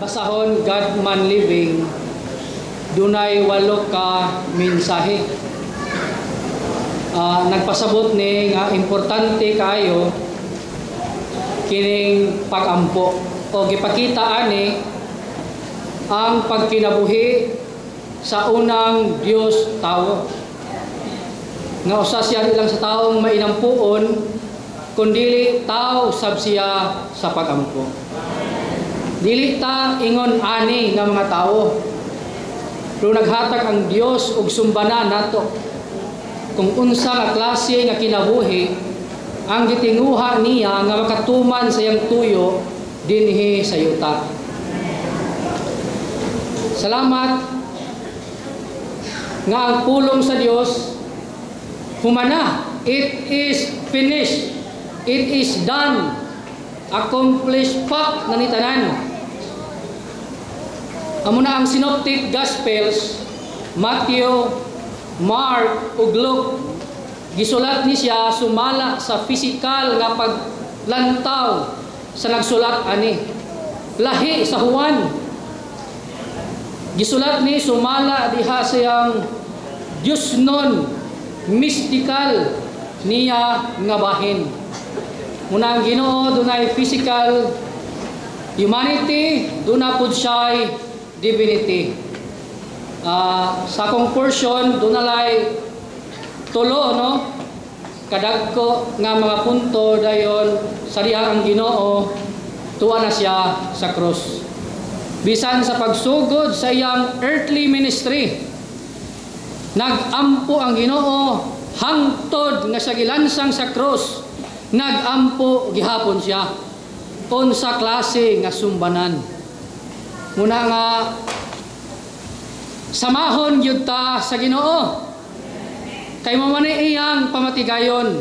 basahon God Man Living, dunay 8 ka mensahe. Nagpasabot ni nga importante kayo kining pag-ampo o gipakita ani ang pagkinabuhi sa unang Dios tawo. Nga usa siya ilang sa taong mainampuon kundi tao sab siya sa pag-ampo. Dili ta ingon ani nga mga tao. Pero naghatag ang Dios og sumbanan nato kung unsa nga klase nga kinabuhi ang gitinguha niya nga makatuman sa iyang tuyo dinhi sa yuta. Salamat nga ang pulong sa Dios humana. It is finished. It is done. Accomplished fact na nitanan. Amo na ang synoptic gospels, Matthew, Mark ug Luke, gisulat ni siya sumala sa physical nga paglantaw sa nagsulat ani. Lahi sa Juan, gisulat ni sumala diha siyang Dios non mystical niya nga bahin. Muna ang Ginoo dunay physical humanity, duna pud siya divinity. Sa akong portion dunalay tulo no kadagko nga mga punto dayon sa diha ang Ginoo tuwa na siya sa cross. Bisan sa pagsugod sa iyang earthly ministry, nagampo ang Ginoo hangtod nga sa gilansang sa cross. Nagampo gihapon siya unsa klase nga sumbanan. Muna nga samahon gyud ta sa Ginoo kay mao man iyang pamatigayon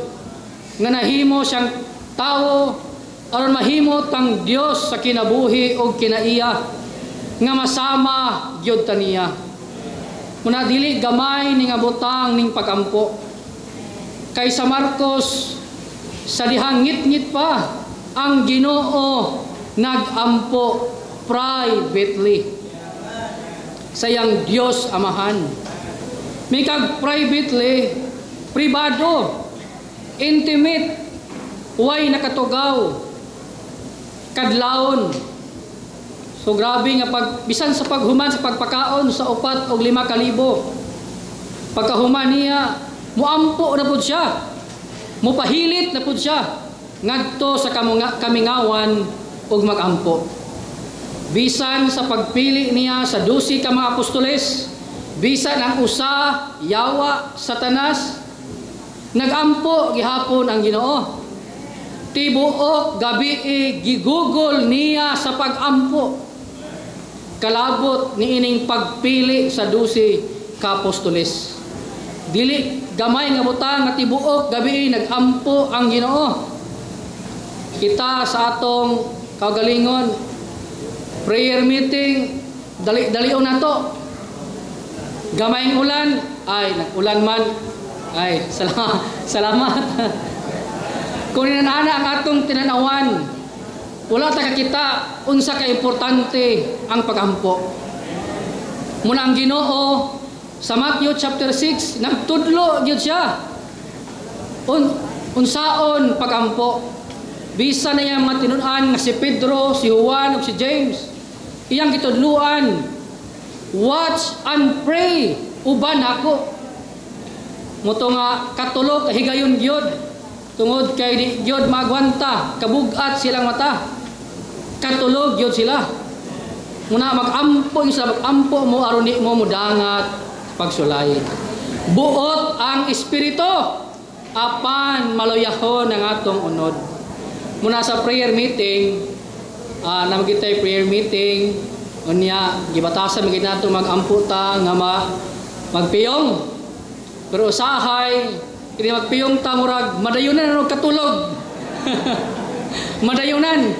nga nahimo siyang tawo aron mahimo tang Dios sa kinabuhi ug kinaiya nga masama gyud ta niya. Muna dili gamay ning abutang ning pagampo. Kay sa Marcos sa dihang ngit-ngit pa ang Ginoo nagampo privately sa iyang Dios Amahan. Mikag privately, pribado, intimate, way nakatugaw, kadlawon. So grabe nga bisan sa paghuman sa pagpakaon sa 4 o 5 kalibo. Pagkahuman niya, muampo na pud siya. Mupahilit na pud siya ngadto sa kamingawan ug magampo. Bisan sa pagpili niya sa 12 ka mga apostoles, bisan ang usa yawa Satanas, nagampo gihapon ang Ginoo. Tibuok gabi gigugol niya sa pagampo. Kalabot ni ining pagpili sa 12 ka apostoles. Dili gamay nga butang nga tibuok gabi nagampo ang Ginoo. Kita sa atong kagalingon prayer meeting dali-dalion nato. Gamayng ulan ay nag-ulan man ay salamat. Kung inana ang atong tinanawan, wala ta kita unsa ka importante ang pagampo. Muna ang Ginoo sa Matthew chapter 6 nagtudlo gyud siya unsaon pagampo. Bisa na yang mga tinun-an nga si Pedro, si Juan ug si James, iyang gitudluan, watch and pray uban ako. Moto nga katulog higayon gyud tungod kay di gyud magwanta, kabugat silang mata. Katulog gyud sila. Muna magampo sila, magampo mo aron di mo mudangat pagsulay. Buot ang espiritu apan maluyahon ang atong unod. Muna sa prayer meeting, namagitay prayer meeting, unya gibatasan magid nato magampo ta nga magpiyong. Pero usahay kini magpiyong ta murag madayunan og katulog. Madayunan.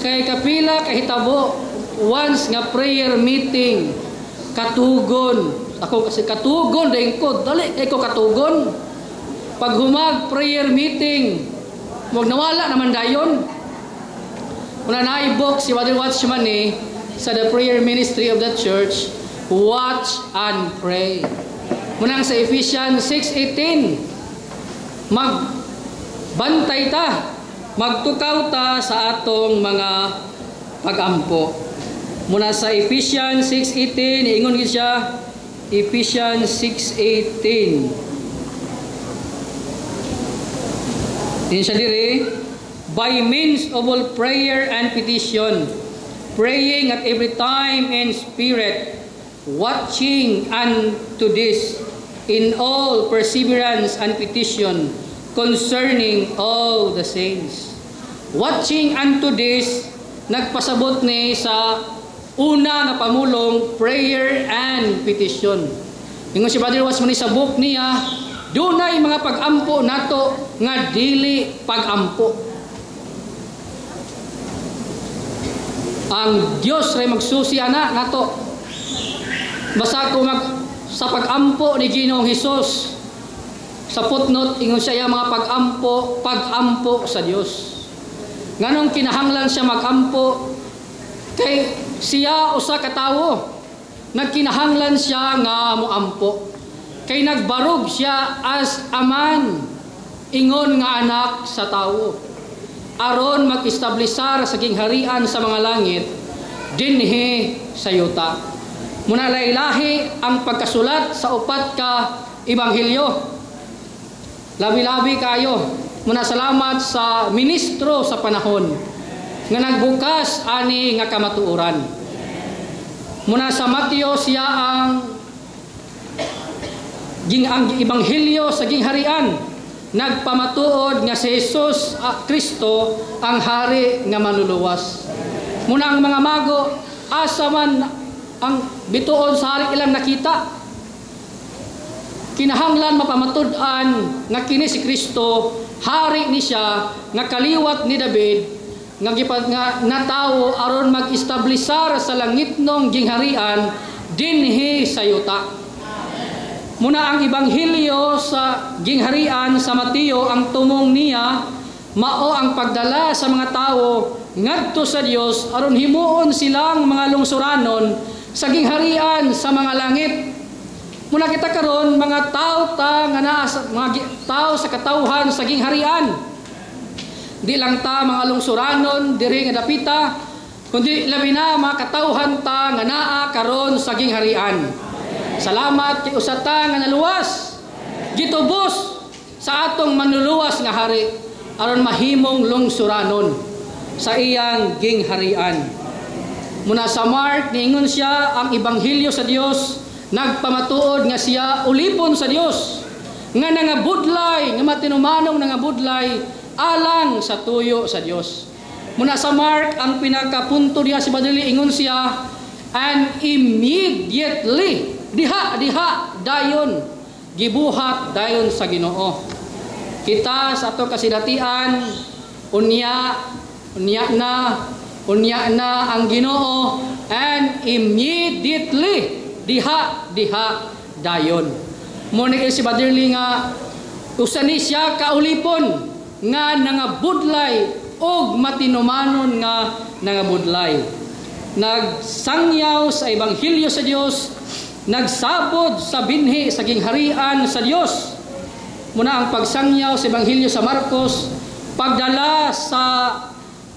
Kay kapila kahitabo once nga prayer meeting katugon. Ako kasi katugon dayon ko, dali kay ko katugon. Pag humag prayer meeting, wag nawala naman dayon. Muna naibok si Brother Watchman sa the prayer ministry of the church, watch and pray. Munang sa Ephesians 6:18, magbantay ta, magtukaw ta sa atong mga pagampo. Muna sa Ephesians 6:18, ingon gid siya, Ephesians 6:18. Din siya diri, by means of all prayer and petition, praying at every time in spirit, watching unto this in all perseverance and petition concerning all the saints. Watching unto this, nagpasabot ni sa una nga pamulong, prayer and petition. Ingon si Brother Watchman sa book niya, dunay mga pagampo nato nga dili pagampo. Ang Dios ray magsusi ana nato. Basta ko sa pagampo ni Ginoong Hesus, sa footnote ingon siya mga pagampo sa Dios. Nganong kinahanglan siya magampo? Kay siya usa ka tawo, nagkinahanglan siya nga moampo. Kay nagbarog siya as a man, ingon nga anak sa tawo, aron mag-establisar sa gingharian sa mga langit dinhi sa yuta. Muna lahi-lahi ang pagkasulat sa upat ka ebanghelyo. Labi-labi kayo. Muna salamat sa ministro sa panahon nga nagbukas ani nga kamatuoran. Muna sa Mateo siya ang ebanghelyo sa gingharian, nagpamatuod nga si Jesus Kristo ang hari nga manluluwas. Muna ang mga mago, asa man ang bituon sa hari ilang nakita, kinahanglan mapamatud-an nga kini si Kristo hari ni siya nga kaliwat ni David nga natawo aron mag-establisar sa langitnong gingharian dinhi sa yuta. Muna ang ebanghelyo sa gingharian sa Mateo, ang tumong niya mao ang pagdala sa mga tawo ngadto sa Dios aron himuon silang mga lungsuranon sa gingharian sa mga langit. Muna kita karon mga tao nga naa mga tao sa katawhan sa gingharian. Di lang ta mga lungsuranon diri nga dapita, kundi labi na mga katawhan ta nga naa karon sa gingharian. Salamat kay usa ta nga naluwas, gitubos sa atong manluluwas nga hari aron mahimong lungsuranon sa iyang gingharian. Muna sa Mark niingon siya ang ebanghelyo sa Dios, nagpamatuod nga siya ulipon sa Dios nga nangabudlay, nga matinumanong nangabudlay alang sa tuyo sa Dios. Muna sa Mark ang pinakapunto niya si Badili, ingon siya, and immediately diha dayon gibuhat dayon sa Ginoo. Kita sa ato kasinatian unya na ang Ginoo, and immediately diha dayon. Muna kay si Badili nga usa ni siya kaulipon nga nangabudlay og matinumanon nga nangabudlay. Nagsangyaw sa ebanghelyo sa Dios, nagsabod sa binhi sa gingharian sa Dios. Muna ang pagsangyaw sa ebanghelyo sa Marcos, pagdala sa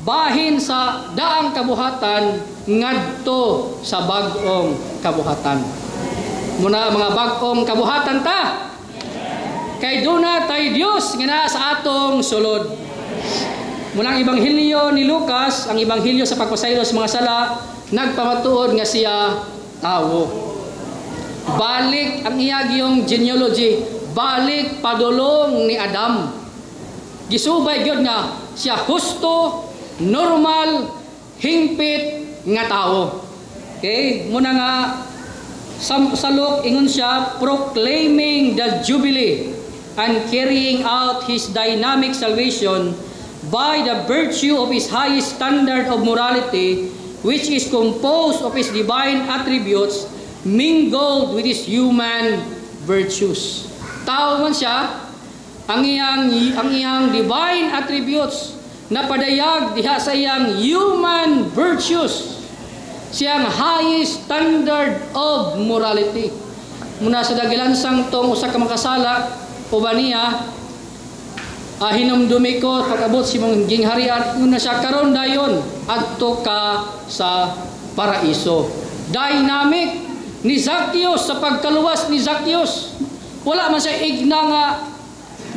bahin sa daang kabuhatan ngadto sa bag-ong kabuhatan. Muna mga bag-ong kabuhatan ta, kay duna tay Dios nga naa sa atong sulod. Muna ang ebanghelyo ni Lucas, ang ebanghelyo sa pagpasaylo sa mga sala, nagpamatuod nga siya tawo. Balik ang iyang genealogy, balik padulong ni Adam. Gisubay gyud nga siya husto, normal, hingpit nga tawo. Okay, muna nga sa Luke ingon siya, proclaiming the jubilee and carrying out his dynamic salvation by the virtue of his highest standard of morality, which is composed of his divine attributes mingled with his human virtues. Tao man siya, ang iyang divine attributes napadayag diha sa iyang human virtues, siyang highest standard of morality. Muna sa dagilansang tong usa ka makasala uban niya, hinumdumi ko pag-abot si mong gingharian, una siya karon dayon adto ka sa paraiso. Dynamic ni Zacchaeus, sa pagkaluwas ni Zacchaeus, wala man siya igna nga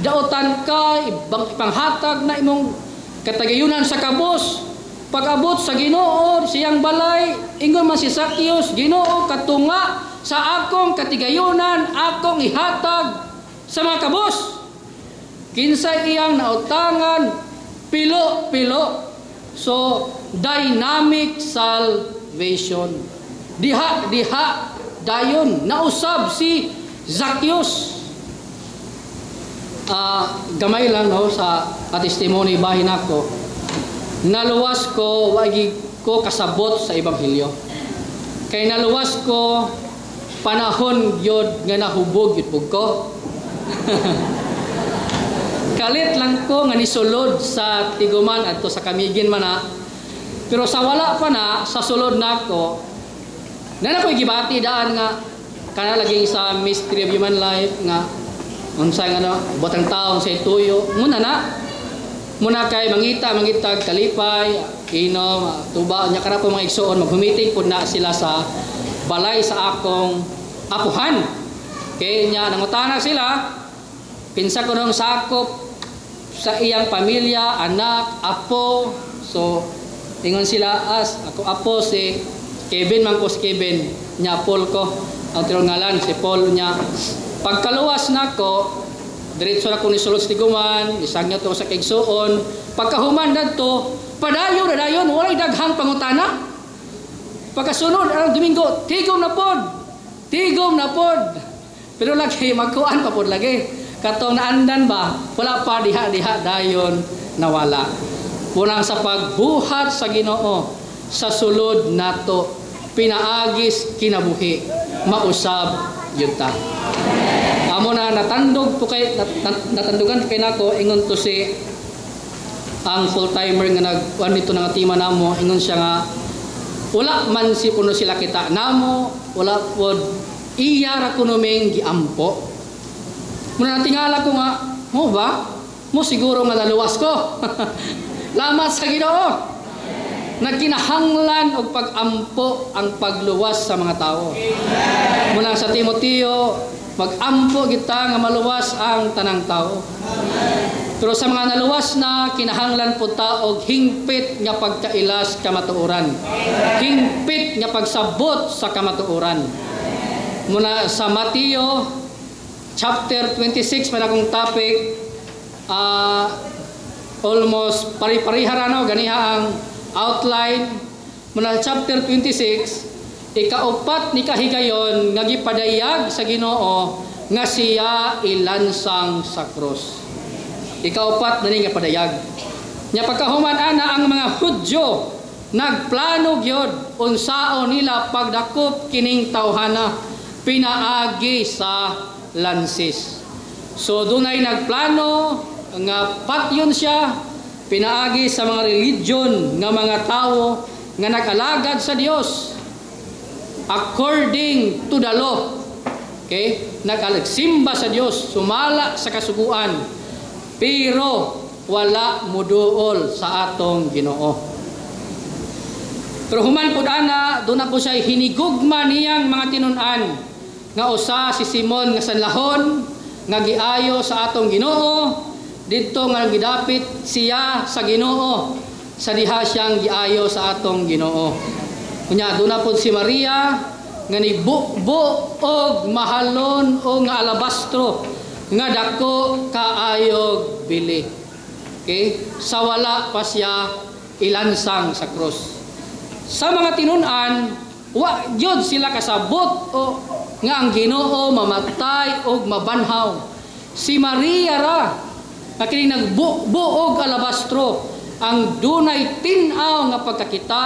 daotan ka, ipanghatag na imong katagayunan sa kabos. Pag-abot sa Ginoo siyang balay, ingon man si Zacchaeus, Ginoo, katunga sa akong katigayunan, akong ihatag sa mga kabos. Kinsa iyang nautangan, pilo-pilo. So, dynamic salvation. Diha dayon nausab si Zacchaeus. Gamay lang no sa testimony bahin ako. Naluwas ko, wagi ko kasabot sa ebanghelyo. Kay naluwas ko panahon gyud nga nahubog gyud ko. Kalit lang ko nga nisulod sa tiguman adto sa Kamigin man na. Pero sa wala pa na, sa sulod nako, na ko'y gibati daan nga kana laging sa mystery of human life nga unsay nga botang taon sa ituyo muna kay mangita kalipay inom tuba nya kana po mga igsoon maghumiting pud na sila sa balay sa akong apuhan. Kay nya nangutana sila pinsa ko nung sakop sa iyang pamilya, anak, apo. So ingon sila ako apo si Kevin man ko si Kevin nya Paul ko ang tirong ngalan si Paul nya. Pagkaluwas nako diretso na ko ni sulod sa tiguman, isang niya to sa kaigsoon. Pagkahuman dadto, padayon na dayon, walay daghang pangutana. Pagkasunod ang Domingo, tigom na pod. Pero lagi magkuan pa pod lagi. Katong naandan ba, wala pa diha dayon nawala. Punang sa pagbuhat sa Ginoo, sa sulod nato, pinaagis kinabuhi, mausab yun ta. Amo na natandugan kay nako ingon to si ang full timer nga nagkuan nito nga tima namo, ingon siya nga wala man si puno sila kita namo, wala pod iya ra kuno meng giampo. Muna natingala ko nga mo ba mo siguro nga naluwas ko. Lamat sa Ginoo. Nagkinahanglan og pag-ampo ang pagluwas sa mga tao. Muna sa Timoteo, mag-ampo kita nga maluwas ang tanang tao. Pero sa mga naluwas na, kinahanglan po ta og hingpit nga pagkailas kamatuoran. Hingpit nga pagsabot sa kamatuoran. Muna sa Mateo chapter 26 man akong topic, almost pari-parihara no ganiha ang outline. Muna chapter 26, ikaupat ni kahigayon nga gipadayag sa Ginoo nga siya ilansang sa krus. Ikaupat na ni nga padayag. Nya pagkahuman ana ang mga Hudyo nagplano gyud unsaon nila pagdakop kining tawhana pinaagi sa lansis. So dunay nagplano nga patyon siya pinaagi sa mga religion nga mga tao nga nag-alagad sa Dios according to the law. Okay? Nag-simba sa Dios, sumala sa kasuguan, pero wala muduol sa atong Ginoo. Pero human pud ana, doon na po siya hinigugma niyang mga tinun-an nga usa si Simon nga sanlahon nga giayo sa atong Ginoo didto nga gidapit siya sa Ginoo sa diha siyang giayo sa atong Ginoo. Unya doon na po si Maria nga nibukbo og mahalon o nga alabastro nga dako kaayog bili. Okay? Sa wala pa siya ilansang sa krus. Sa mga tinun-an, wa gyud sila kasabot o nga ang Ginoo mamatay og mabanhaw. Si Maria ra kini nagbuog alabastro ang dunay tin-aw nga pagkakita,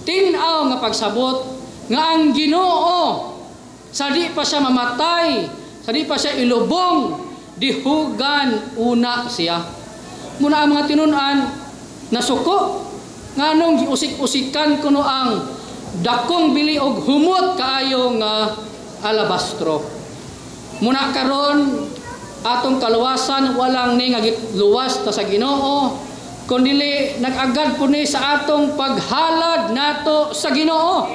tin-aw nga pagsabot nga ang Ginoo sa di pa siya mamatay, sa di pa siya ilubong, dihugan una siya. Muna ang mga tinun-an, nasuko nganong giusik-usikan kuno ang dakong bili og humot kaayo nga alabastro. Muna karon atong kaluwasan walang ni nga gitluwas ta sa Ginoo, kundi nag-agad po ni sa atong paghalad nato sa Ginoo,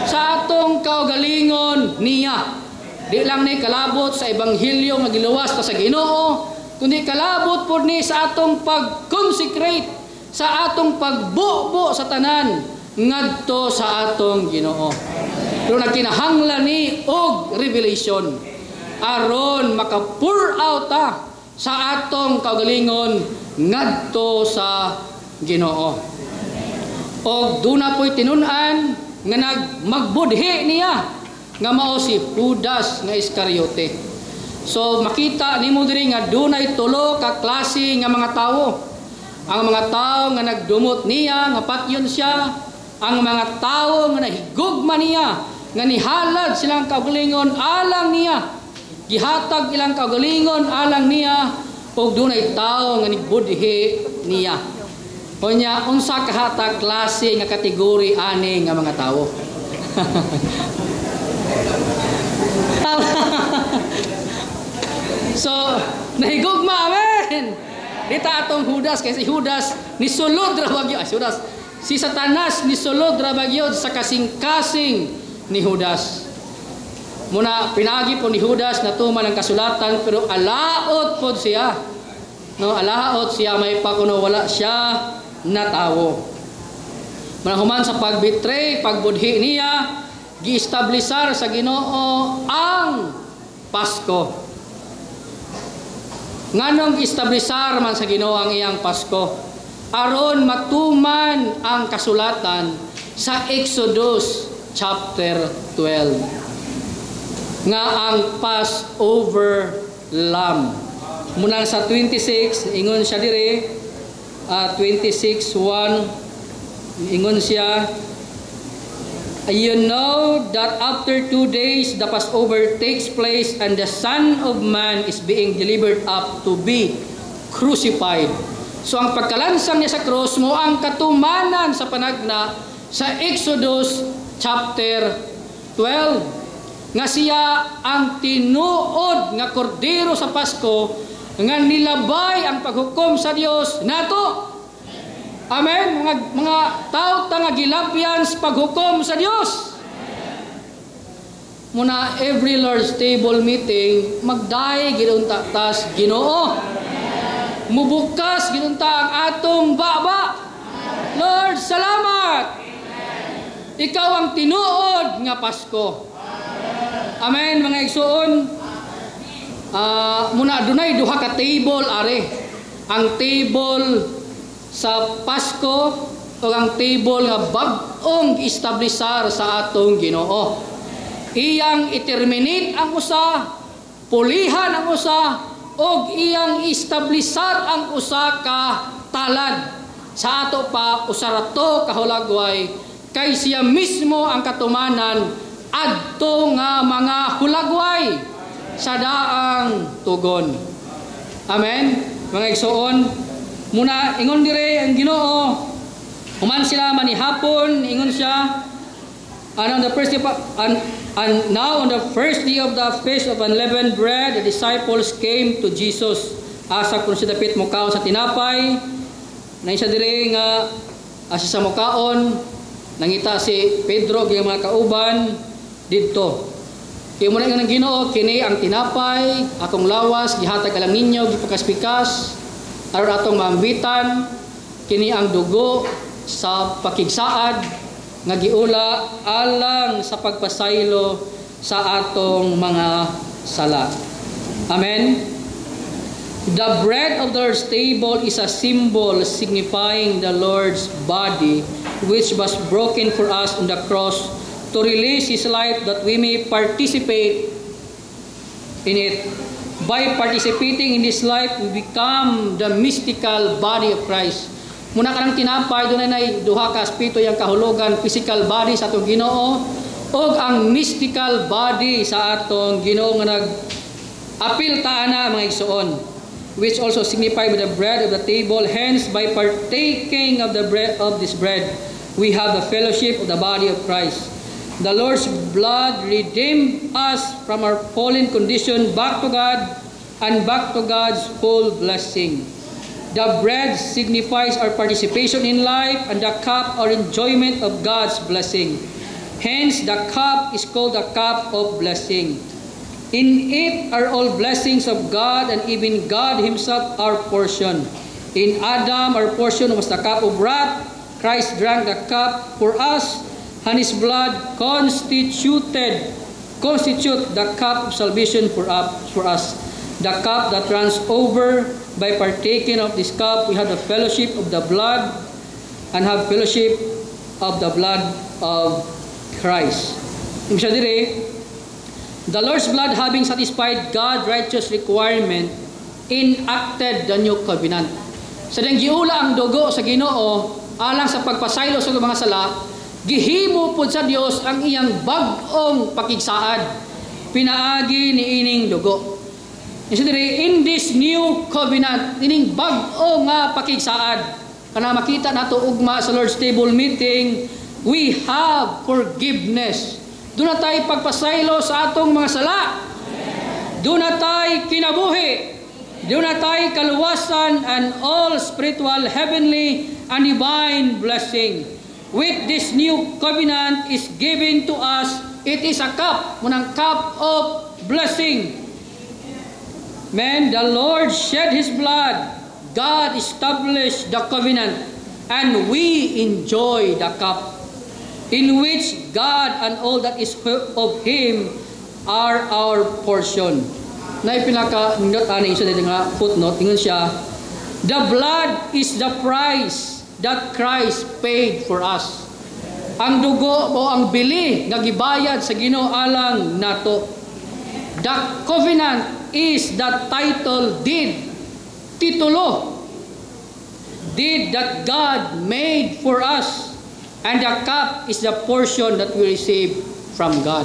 sa atong kaugalingon niya. Di lang ni kalabot sa ebanghelyo nga giluwas ta sa Ginoo, kundi kalabot po ni sa atong pag-consecrate, sa atong pagbubo sa tanan ngadto sa atong Ginoo. Pero nagkinahanglan ni og revelation aron maka-pour out ta sa atong kaugalingon ngadto sa Ginoo. Og duna po'y tinun-an nga magbudhi niya nga mao si Judas nga Iscariote. So makita nimo diri nga dunay tulo ka klase nga mga tawo. Ang mga tao nga nagdumot niya nga patyon siya, ang mga tao nga nahigugma niya nga nihalad silang kaugalingon alang niya, gihatag ilang kaugalingon alang niya, ug dunay tao nga nigbudhi niya. Unya unsa kahatag klase nga kategori ani nga mga tao? So nahigugma, amen. Dita atong Judas, kay si Judas nisulod ra bagyo, Judas si Satanas nisulod ra bagyo sa kasing-kasing ni Judas. Muna pinagi po ni Judas natuman ang kasulatan, pero alaot po siya. No, alaot siya, may pakuno wala siya na tawo. Manahuman sa pagbetray, pagbudhi niya, giestablisar sa Ginoo ang Pasko. Nganong istablisar man sa Ginoo ang iyang Pasko? Aron matuman ang kasulatan sa Exodus chapter 12 nga ang Passover lamb. Muna sa 26 ingon siya dire, 26:1 ingon siya, you know that after 2 days the Passover takes place and the Son of Man is being delivered up to be crucified. So ang pagkalansang niya sa krus mo ang katumanan sa panagna sa Exodus chapter 12 nga siya ang tinuod nga kordero sa Pasko nga nilabay ang paghukom sa Dios nato. Amen. Mga tao nga gilabyan sa paghukom sa Dios. Muna every Lord's table meeting magdaay ginunta tas Ginoo. Mubukas ginunta ang atong baba. Lord, salamat. Ikaw ang tinuod nga Pasko. Amen mga igsoon. Muna dunay duha ka table are. Ang table sa Pasko o ang table nga bag-ong istablisar sa atong Ginoo. Iyang iterminate ang usa, pulihan ang usa, o iyang istablisar ang usa ka talad. Sa ato pa usarato kahulagway kay siya mismo ang katumanan adto nga mga hulagway sa daang tugon. Amen. Mga igsoon, muna ingon dire ang Ginoo, human sila manihapon, ingon siya, and on the first day and now on the first day of the feast of unleavened bread, the disciples came to Jesus. Asa kun si dapit mukaon sa tinapay, na isa dire nga asa sa mukaon, nangita si Pedro gyud mga kauban didto. Kaya muna nga ng Ginoo, kini ang tinapay, akong lawas, gihatag alang ninyo, gipakas-pikas, aron atong maambitan, kini ang dugo sa pakigsaad, nga giula alang sa pagpasaylo sa atong mga sala. Amen. The bread of the Lord's table is a symbol signifying the Lord's body, which was broken for us on the cross to release His life that we may participate in it. By participating in this life, we become the mystical body of Christ. Muna ka ng tinapay, doon ay duha ka aspito yung kahulugan, physical body sa atong Ginoo, o ang mystical body sa atong Ginoo nga nag-apil taana mga igsoon. which also signify by the bread of the table. Hence, by partaking of the bread of this bread, we have the fellowship of the body of Christ. The Lord's blood redeemed us from our fallen condition back to God and back to God's full blessing. The bread signifies our participation in life, and the cup our enjoyment of God's blessing. Hence, the cup is called the cup of blessing. In it are all blessings of God, and even God Himself our portion. In Adam, our portion was the cup of wrath. Christ drank the cup for us, and His blood constitute the cup of salvation for us. The cup that runs over. By partaking of this cup, we have the fellowship of the blood, and have fellowship of the blood of Christ. The Lord's blood, having satisfied God's righteous requirement, enacted the new covenant. Sa dang giula ang dugo sa Ginoo alang sa pagpasaylo sa mga sala, gihimo pud sa Dios ang iyang bag-ong pakigsaad, pinaagi ni ining dugo. In this new covenant, ining bag-o nga pakigsaad, kana makita nato ugma sa Lord's table meeting, we have forgiveness. Doon na tayo pagpasaylo sa atong mga sala. Doon na tayo kinabuhi. Doon na tayo kaluwasan and all spiritual, heavenly, and divine blessing. With this new covenant is given to us, it is a cup, munang cup of blessing. Man, the Lord shed His blood. God established the covenant, and we enjoy the cup, in which God and all that is of Him are our portion. Na ipinaka-nindot ani isa dito nga footnote, ingon siya, the blood is the price that Christ paid for us. Ang dugo o ang bili nga gibayad sa Ginoo alang nato. The covenant is the title deed, titulo, deed that God made for us, and the cup is the portion that we receive from God.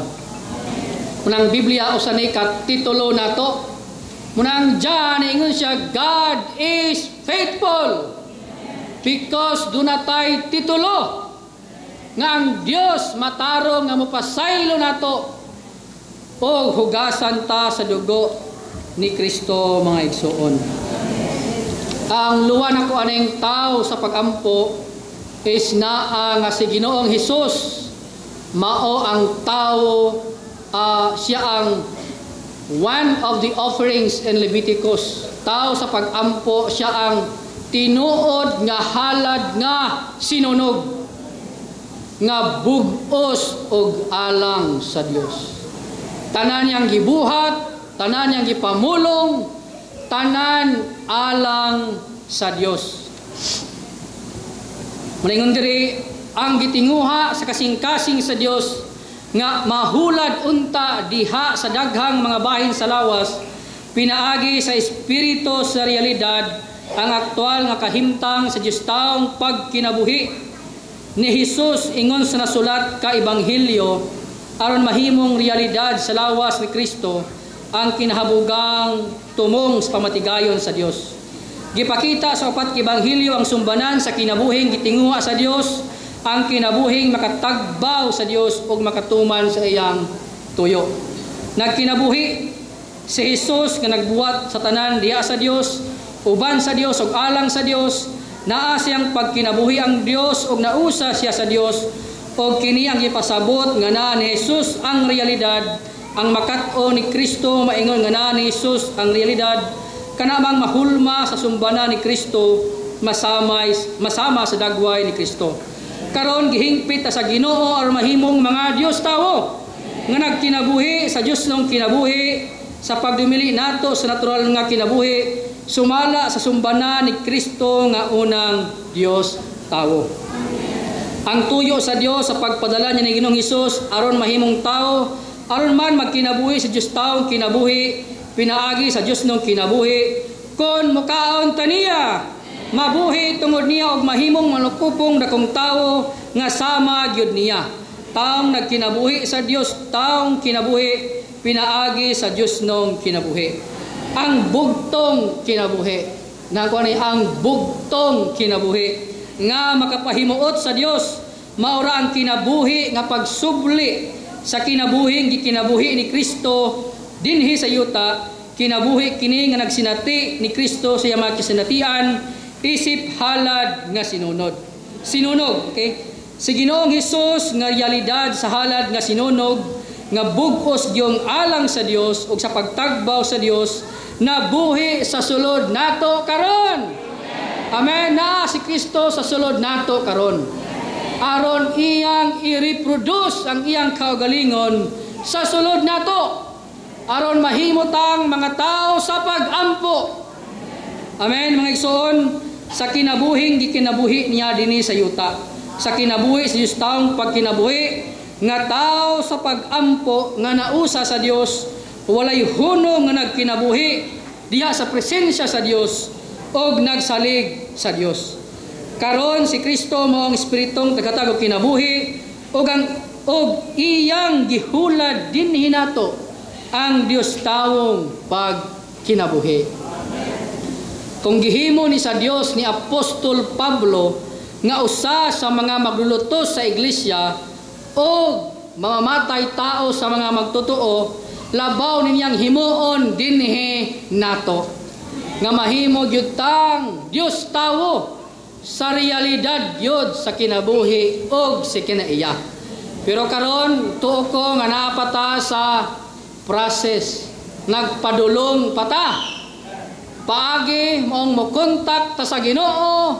Munang Biblia usa ni kat titulo nato. Munang John ingon siya, God is faithful because dunay titulo nga ang Dios matarong nga mopasaylo nato o hugasan ta sa dugo ni Kristo, mga igsoon. Ang luwan ako aning tao sa pagampo is naa nga si Ginoong Hesus mao ang tao, siya ang one of the offerings in Leviticus. Tao sa pagampo, siya ang tinuod nga halad nga sinunog nga bug-os og alang sa Dios. Tanan niyang gibuhat, tanan niyang gipamulong, tanan alang sa Dios. Malingon diri ang gitinguha sa kasing-kasing sa Dios nga mahulad unta diha sa daghang mga bahin sa lawas, pinaagi sa espiritu sa realidad ang aktual nga kahimtang sa Dios taong pagkinabuhi ni Hesus ingon sa nasulat ka ebanghelyo aron mahimong realidad sa lawas ni Kristo ang kinahabugang tumong sa pamatigayon sa Dios. Gipakita sa upat ka ebanghelyo ang sumbanan sa kinabuhing gitinguha sa Dios, ang kinabuhing makatagbaw sa Dios ug makatuman sa iyang tuyo. Nagkinabuhi si Hesus nga nagbuhat sa tanan diha sa Dios, uban sa Dios ug alang sa Dios, naa siyang pagkinabuhi ang Dios ug nausa siya sa Dios, ug kini ang ipasabot nga naa ni Hesus ang realidad. Ang makat-o ni Kristo maingon nga naa ni Hesus ang realidad, kanamang mahulma sa sumbanan ni Kristo, masama sa dagway ni Kristo. Karon gihingpit sa Ginoo aron mahimong mga Dios tawo nga nagkinabuhi sa Dios nung kinabuhi sa pagdumili nato sa natural nga kinabuhi, sumala sa sumbanan ni Kristo nga unang Dios tawo. Ang tuyo sa Dios sa pagpadala niya ni Ginoong Hesus aron mahimong tawo, aron man magkinabuhi sa Dios taong kinabuhi, pinaagi sa Dios nung kinabuhi, kon mukaon taniya mabuhi tungod niya og mahimong manukupong dakong tawo nga sama gyud niya. Taong nagkinabuhi sa Dios, taong kinabuhi, pinaagi sa Dios nung kinabuhi. ang bugtong kinabuhi. Nakuha ni ang bugtong kinabuhi nga makapahimuot sa Dios, maura ang kinabuhi nga pagsubli sa kinabuhing gikinabuhi ni Kristo dinhi sa yuta. Kinabuhi kini nga nagsinati ni Kristo sa iyang mga kasinatian isip halad nga sinunog. Okay? Si Ginoong Hesus nga realidad sa halad nga sinunog nga bugos gyung alang sa Dios ug sa pagtagbaw sa Dios nabuhi sa sulod nato karon. Amen. Na si Kristo sa sulod nato karon. Aron iyang i-reproduce ang iyang kaugalingon sa sulod nato. Aron mahimutang mga tao sa pag-ampo. Amen mga igsoon, sa kinabuhing gikinabuhi niya dinhi sa yuta. Sa kinabuhi sa Diyos taong pagkinabuhi nga tao sa pag-ampo nga nausa sa Dios, walay hunong nga nagkinabuhi diha sa presensya sa Dios og nagsalig sa Dios. Karon si Kristo mao ang espiritong tagatag og kinabuhi og iyang gihulad dinhi nato ang Dios taong pagkinabuhi. Kung gihimo ni sa Dios ni Apostol Pablo nga usa sa mga maglulutos sa iglesia o mamamatay tao sa mga magtotoo, labaw ninyang himuon dinhi nato nga mahimo gyud tang Dios tawo sa realidad yod sa kinabuhi og sa kinaiya. Pero karon tuo ko nga napata sa process, nagpadulong pata paagi mong mokontak ta sa Ginoo,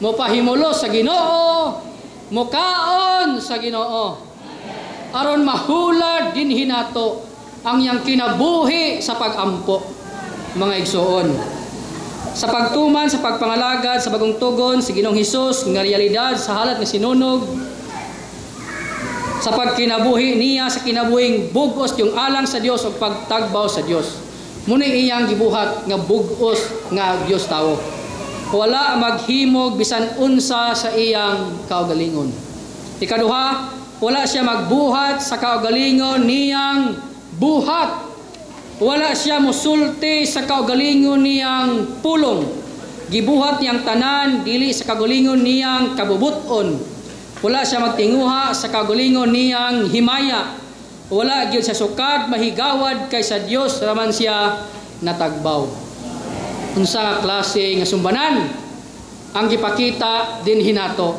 mopahimulo sa Ginoo, mokaon sa Ginoo, aron mahulad dinhi nato ang yang kinabuhi sa pag-ampo mga igsoon. Sa pagtuman sa pagpangalagad sa bagong tugon si Ginoong Hesus nga realidad sa halat nga sinunog, sa pagkinabuhi niya sa kinabuhing bugos yung alang sa Dios ug pagtagbaw sa Dios. Muna iyang gibuhat nga bugos nga Dios tawo. Wala maghimog bisan unsa sa iyang kaugalingon. Ikaduha, wala siya magbuhat sa kaugalingon niyang buhat. Wala siya musulti sa kaugalingon niyang pulong. Gibuhat niyang tanan dili sa kaugalingon niyang kabubuton. Wala siya magtinguha sa kaugalingon niyang himaya. Wala gyud sa sukad mahigawad kay sa Dios raman siya natagbaw. Unsa nga klase nga sumbanan ang gipakita dinhi nato.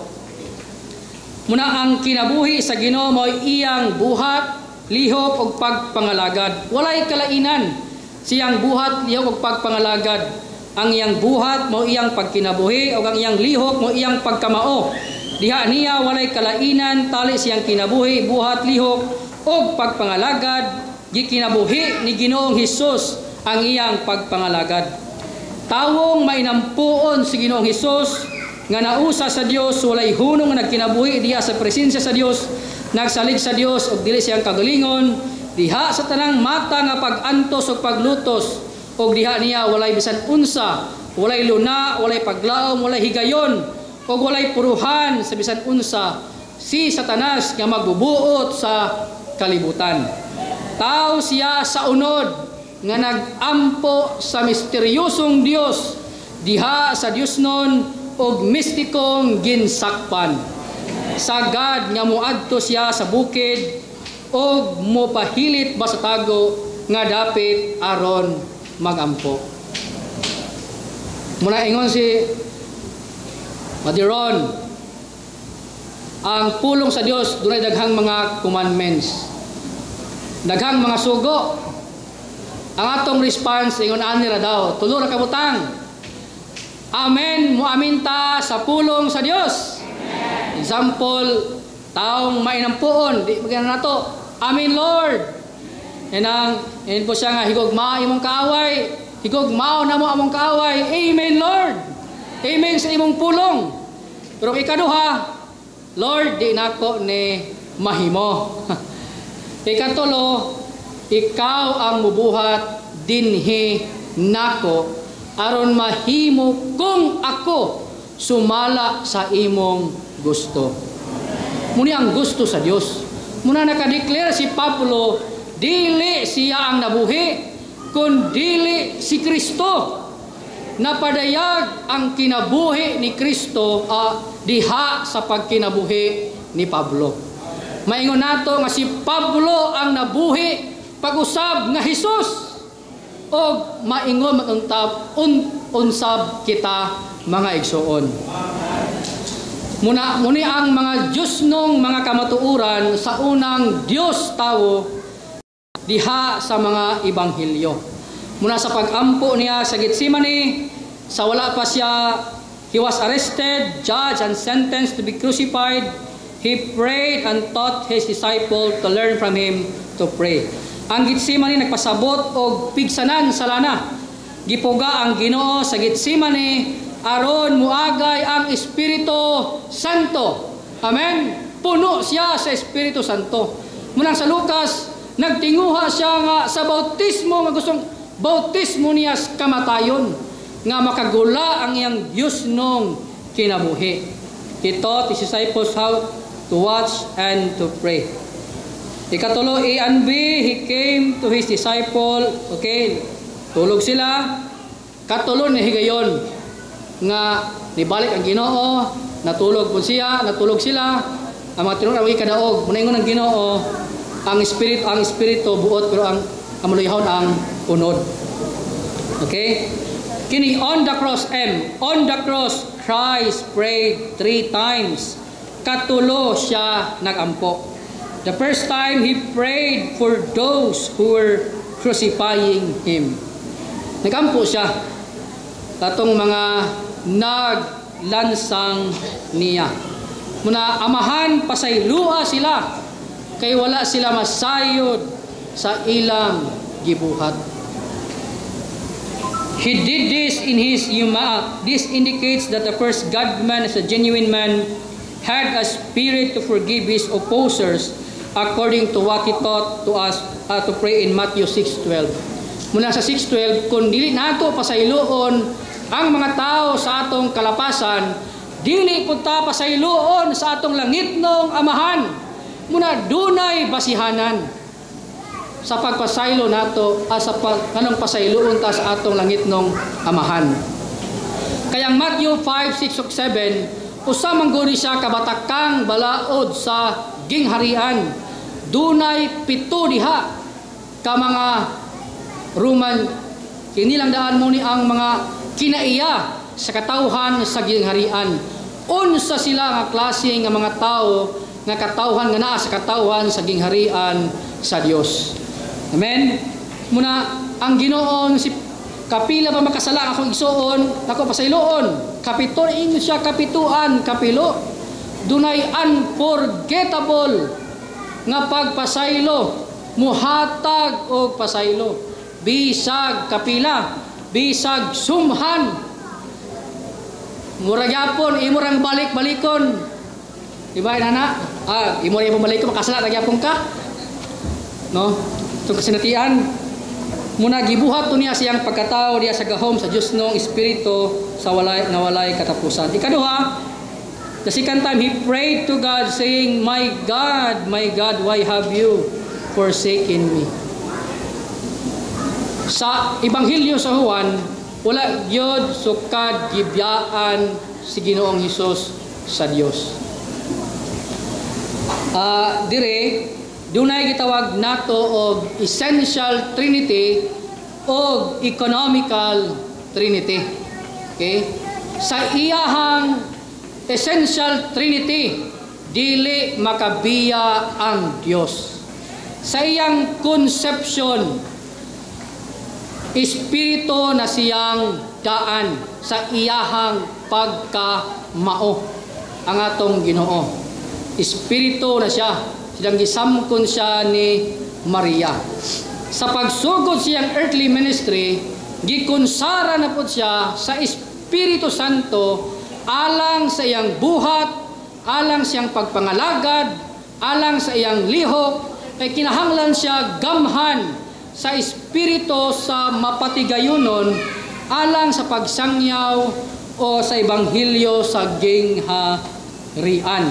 Muna ang kinabuhi sa Ginoo mao iyang buhat, lihok ug pagpangalagad. Walay kalainan siyang buhat, lihok ug pagpangalagad. Ang iyang buhat mao iyang pagkinabuhi ug ang iyang lihok mao iyang pagkamao. Diha niya walay kalainan tali siyang kinabuhi, buhat, lihok ug pagpangalagad. Gikinabuhi ni Ginoong Hesus ang iyang pagpangalagad. Tawong mainampuon si Ginoong Hesus nga nausa sa Dios, walay hunong nga nagkinabuhi diha sa presensya sa Dios, nagsalig sa Dios ug dili siyang kagalingon, diha sa tanang mata nga pag-antos ug paglutos, ug diha niya walay bisan unsa, walay luna, walay paglaom, walay higayon, ug walay puruhan sa bisan unsa si Satanas nga magbubuot sa kalibutan. Tao siya sa unod nga nag-ampo sa misteryosong Dios diha sa Dios nun og mistikong ginsakpan. Sagad nga muadto siya sa bukid og mopahilit ba sa tago nga dapit aron magampo. Muna ingon si Madiron, ang pulong sa Dios dunay daghang mga commandments, daghang mga sugo. Ang atong response ingon ani ra daw, tulo ra ka butang. Amen, muamin ta sa pulong sa Dios. Amen. Example, taong mainampuon, di magana nato. Amen Lord. En po siya nga higugma imong kaaway, higugmao na mo among kaaway. Amen Lord. Amen sa imong pulong. Pero ikaduha, Lord, di nako ni mahimo. Ikatulo, ikaw ang mubuhat dinhi nako aron mahimo kung ako sumala sa imong gusto. Muni ang gusto sa Dios. Muna nakadeclare si Pablo, dili siya ang nabuhi, kundili si Kristo. Napadayag ang kinabuhi ni Kristo diha sa pagkinabuhi ni Pablo. Maingon nato nga si Pablo ang nabuhi pag-usab nga Hesus, o maingon unsab kita mga igsoon. Muni ang mga Diyos nung mga kamatuuran sa unang Diyos tawo diha sa mga Ibanghilyo. Muna sa pag-ampo niya sa Getsemani, sa wala pa siya, he was arrested, judged, and sentenced to be crucified. He prayed and taught his disciple to learn from him to pray. Ang Getsemani nagpasabot og pigsanan sa lana. Gipuga ang Ginoo sa Getsemani aron muagay ang Espiritu Santo. Amen. Puno siya sa Espiritu Santo. Munang sa Lucas, nagtinguha siya nga sa bautismo nga gustong bautismo niya kamatayon nga makagula ang iyang Diyos nung kinabuhi. He taught his disciples how to watch and to pray. Ikatulo, A and B, he came to his disciple. Okay, tulog sila. Katulo ni higayon nga nibalik ang Ginoo, natulog po siya, natulog sila. Ang mga tinurang away kadaog, munaingon ang Ginoo, ang espiritu buot pero ang amuluyahon ang unod. Okay? Kini on the cross, on the cross, Christ prayed 3 times. Katulo siya nagampo. The first time, he prayed for those who were crucifying him. Nagampo siya katong mga naglansang niya. Muna amahan, pasaylua sila, kay wala sila masayod sa ilang gibuhat. He did this in his this indicates that the first God-man, as a genuine man, had a spirit to forgive his opposers according to what he taught to us to pray in Matthew 6:12. Mula sa 6:12, kung dili nato pasayloon ang mga tao sa atong kalapasan, dili punta pasayloon sa atong langitnong amahan. Muna dunay basihanan sa pagpasaylo nato sa anong pasayloon ta sa atong langitnong amahan. Kaya Matthew 5:6-7, usa man guni siya kabatakang balaod sa gingharian. Dunay 7 diha ka mga Roman, kinilang daan mo ni ang mga kinaiya sa katawhan sa gingharian. Unsa sila nga klase nga mga tao nga katawhan nga naa sa katawhan sa gingharian sa Dios. Amen. Muna ang Ginoo si kapila ba makasala akong igsuon, ako pasayloon. Kapito inyo siya kapituan, kapilo. Dunay unforgettable nga pagpasaylo, muhatag og pasaylo. Bisag kapila, bisag sumhan. Murag yapon imurang balik-balikon. Diba inana? Imurang balik-balikon makasala ra gyapon ka. No? So kasinatian muna gibuhat to niya siyang pagkatao diya sa gahom sa Dios nung espiritu sa walay katapusan. Ikaduha, the second time he prayed to God saying, my God, why have you forsaken me?" Sa Ebanghelyo sa Juan, wala gyud sukad gibiyaan si Ginoong Hesus sa Dios. Dire dunay gitawag nato og essential trinity o economical trinity. Okay? Sa iyahang essential trinity, dili makabiya ang Dios. Sa iyang conception, espiritu na siyang daan sa iyahang pagkamao ang atong Ginoo. Espiritu na siya, silang gisamkon siya ni Maria. Sa pagsugod siyang earthly ministry, gikonsara na po siya sa Espiritu Santo alang sa iyang buhat, alang sa iyang pagpangalagad, alang sa iyang lihok, kay kinahanglan siya gamhan sa Espiritu sa mapatigayonon alang sa pagsangyaw o sa Ebanghelyo sa gingharian.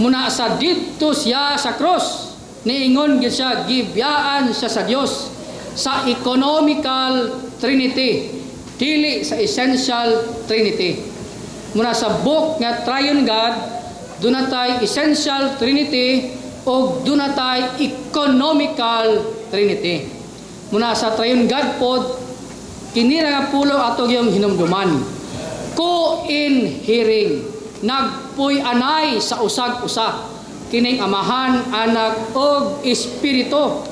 Muna sa didto siya sa cross, niingon gyud siya, gibiyaan siya sa Dios. sa economical Trinity, dili sa essential Trinity. Muna sa book nga Triune God, dunatay essential Trinity o dunatay economical Trinity. Muna sa Triune God pod, kinira nga pulo atong yung hinumduman. Co-inhering, nagpuy-anay sa usag-usa, kining Amahan, Anak, og Espiritu,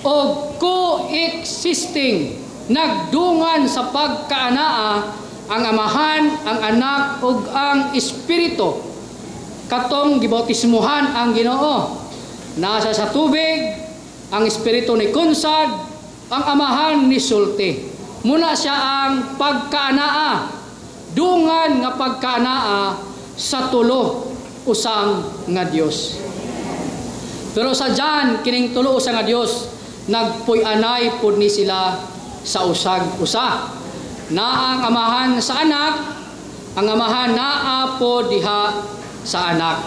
og co-existing, nagdungan sa pagkaanaa ang Amahan, ang Anak, ug ang Espiritu, katong gibautismuhan ang Ginoo. Nasa sa tubig, ang Espiritu ni kunsad, ang Amahan ni sulti. Muna siya ang pagkaanaa, dungan nga pagkaanaa sa tulo usang nga Dios. Pero sa John, kining tulo usang nga Dios, nagpuy-anay pud ni sila sa usag-usa. Na ang Amahan sa Anak, ang Amahan naa po diha sa Anak.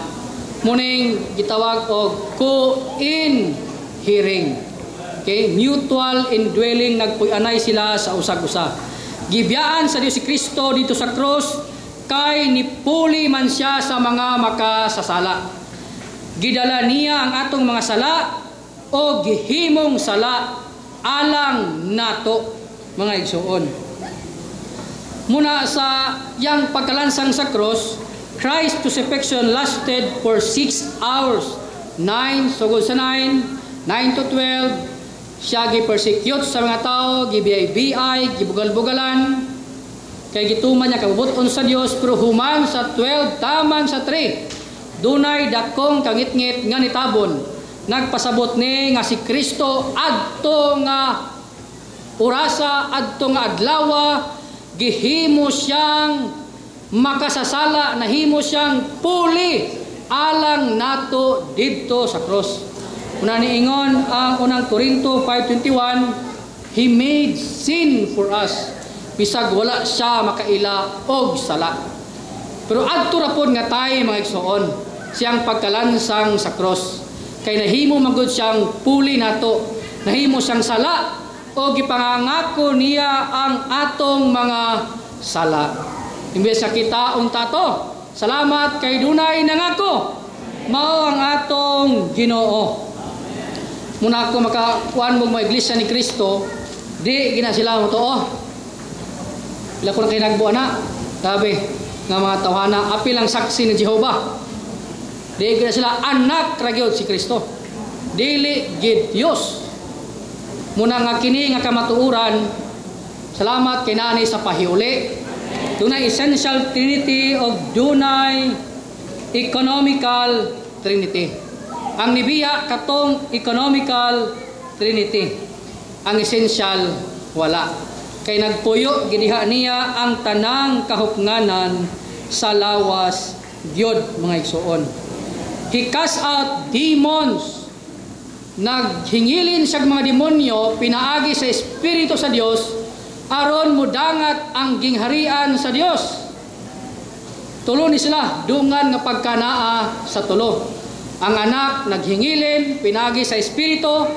Muning gitawag og co-inhering. Okay, mutual indwelling, nagpuy-anay sila sa usag-usa. Gibiyaan sa Dios si Kristo dito sa cross, kay nipuli man siya sa mga makasasala. Gidala niya ang atong mga sala o gihimong sala alang nato, mga igsoon. Muna sa yang pagkalansang sa cross, Christ's crucifixion lasted for 6 hours. 9 sa 9 to 12, siya gi-persecute sa mga tao, gibiyay-biyay, gibugal-bugalan, kay gituman niya kabubuton sa Dios, pero human sa 12 taman sa 3, dunay dakong kangitngit nga nitabon. Nagpasabot ni nga si Kristo adto nga orasa, adto nga adlawa, gihimo siyang makasasala, nahimo siyang puli alang nato didto sa cross. Una niingon ang unang Korinto 5:21, He made sin for us, bisag wala siya makaila og sala. Pero adto ra pod nga tayo, mga igsoon, siyang pagkalansang sa cross, kay nahimo magud siyang puli nato, nahimo siyang sala, o gipangangako niya ang atong mga sala. Imbes sa kita unta to, salamat kay dunay nangako, mao ang atong Ginoo. Muna ako makakuan mo mga iglesia ni Kristo, di gina sila mo to, ila ko na kayo nagbuan na, sabi nga mga tawhana, apil ang saksi ni Jehovah, di gina sila anak ragyod si Kristo, dili gid Dios. Muna nga kini nga kamatuuran, salamat kay nani sa pahiuli, dunay essential Trinity o dunay economical Trinity. Ang nibiya katong economical Trinity, ang essential wala. Kay nagpuyo gidiha niya ang tanang kahupnganan sa lawas gyud, mga igsoon. He cast out demons. Naghingilin siya mga demonyo pinaagi sa Espiritu sa Dios aron mudangat ang gingharian sa Dios. Tulo ni sila, dungan nga pagkanaa sa tulo. Ang Anak naghingilin pinagi sa Espiritu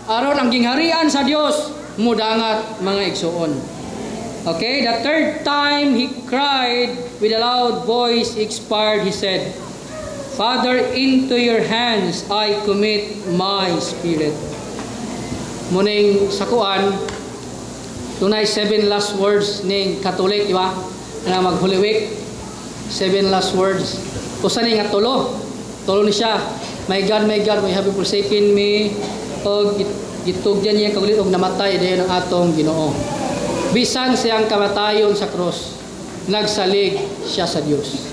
aron ang gingharian sa Dios mudangat, mga igsoon. Okay, the third time he cried with a loud voice, expired, he said, Father, into your hands I commit my spirit. Muning sakuan, tunay 7 last words ning Catholic, di ba? Na mag-Holy Week, 7 last words. Usa ni nga tulo ni siya, my God, why have you forsaken me? O gitugyan niya kagulit og namatay dayon ang atong Ginoo. Bisan siyang kamatayon sa cross, nagsalig siya sa Dios.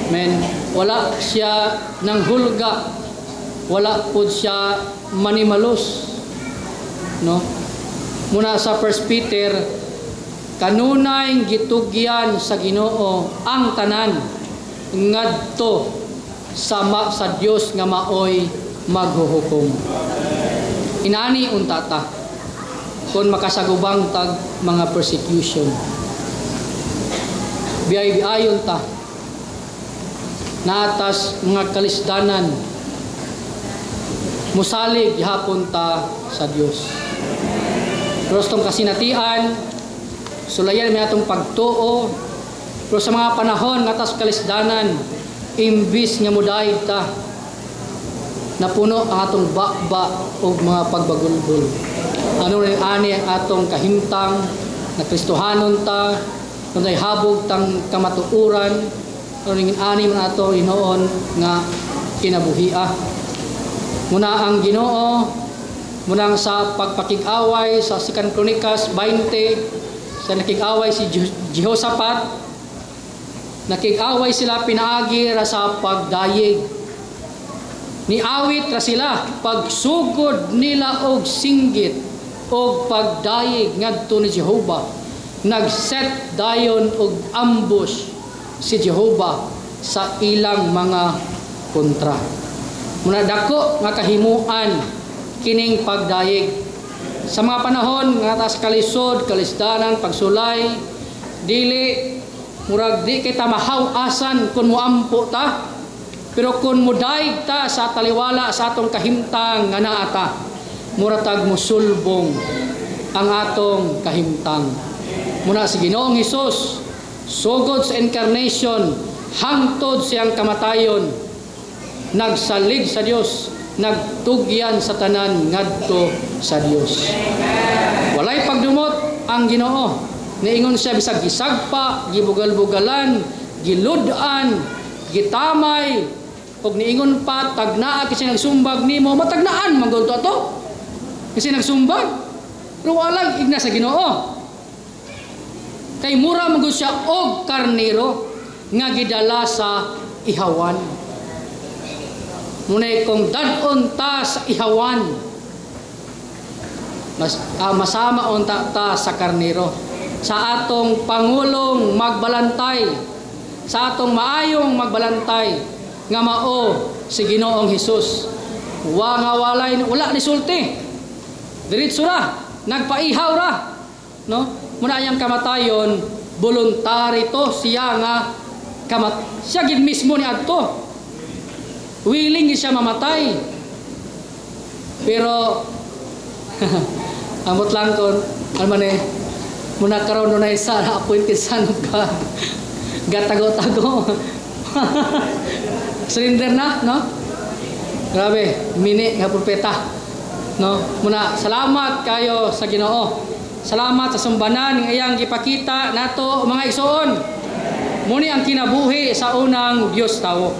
Amen. Wala siya nang hulga, wala pud siya manimalos, no? Muna sa 1 Peter, kanunay gitugyan sa Ginoo ang tanan ngadto sa Dios nga maoy maghuhukom. Inani untata kung makasagubang tag mga persecution, biyay-biayon ta naatas mga kalisdanan, musalig gihapon ta sa Dios. Pero sa itong kasinatian, sulayan may atong pagtuo. Pero sa mga panahon nga tas kalisdanan, imbis nga mudahig ta, napuno ang atong bakba o mga pagbagulbol. Ano rin ani ang atong kahimtang, na Kristohanon ta, kung ay habog tang kamatuuran, ano rin ani man ato inoon nga kinabuhia. Muna ang Ginoo, muna sa pagpakig-away sa 2 Kronikas 20, sa nakig-away si Jehoshaphat, nakig-away sila pinaagi ra sa pagdayeg. Niawit ra sila pagsugod nila og singgit og pagdayeg ngadto ni Jehova. Nagset dayon og ambush si Jehova sa ilang mga kontra. Muna dako nga kahimuan kining pagdayeg. Sa mga panahon nga tas kalisod, kalisdanan, pagsulay, dili murag di kita mahaw-asan kung muampo ta, pero kung mudaig ta sa taliwala sa atong kahimtang nga naa ta, muratag musulbong ang atong kahimtang. Muna si Ginoong Hesus, sugod sa incarnation, hangtod siyang kamatayon, nagsalig sa Dios, nagtugyan sa tanan ngadto sa Dios. Walay pagdumot ang Ginoo. Niingon siya bisag gisagpa, gibugal-bugalan, giludan, gitamay, ug niingon pa tagnaa kasi nagsumbag nimo, matagnaan man gud to. Kasi nagsumbag. Pero wala igna sa Ginoo. Kay mura man gud siya og karnero nga gidala sa ihawan. Munay kung dadon ta sa ihawan, masama unta ta sa karnero. Sa atong pangulong magbalantay, sa atong maayong magbalantay nga mao si Ginoong Hesus. Wala ni sulti. Diretso ra, nagpaihaw ra, no? Muna yang kamatayon, voluntary to siya nga siya gid mismo ni adto. Willing siya mamatay. Pero amot lang kon almane muna karon na isa na appointed son of God. Gatago-tago. Surrender na, no? Grabe, mini nga propeta. No? Muna salamat kayo sa Ginoo. Salamat sa sumbanan ng iyang gipakita nato mga igsoon. Muni ang kinabuhi sa unang Dios tawo.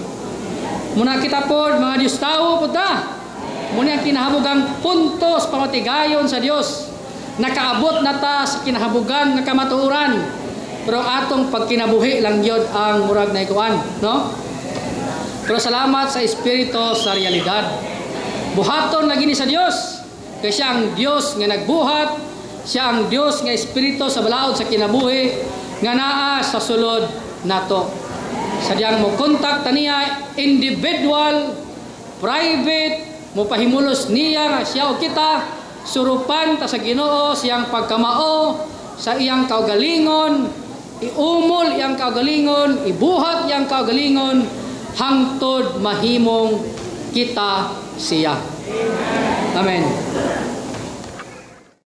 Muna kita pod mga Dios tawo pod ta. Muni ang kinahabugang puntos pamatigayon sa Dios. Nakaabot na ta sa kinahabugan nga kamatuoran, pero atong pagkinabuhi lang yun ang murag na ikuan, no? Pero salamat sa Espiritu sa realidad. Buhaton lagi ni sa Dios, kay siya ang Dios nga nagbuhat, siya ang Dios nga Espiritu sa balaod sa kinabuhi nga naa sa sulod nato. Sadyang mo kontak taniya individual, private, mo pahimulos niya nga siya o kita surupan ta sa Ginoo siyang pagkamao sa iyang kaugalingon, iumol iyang kaugalingon, ibuhat iyang kaugalingon hangtod mahimong kita siya. Amen.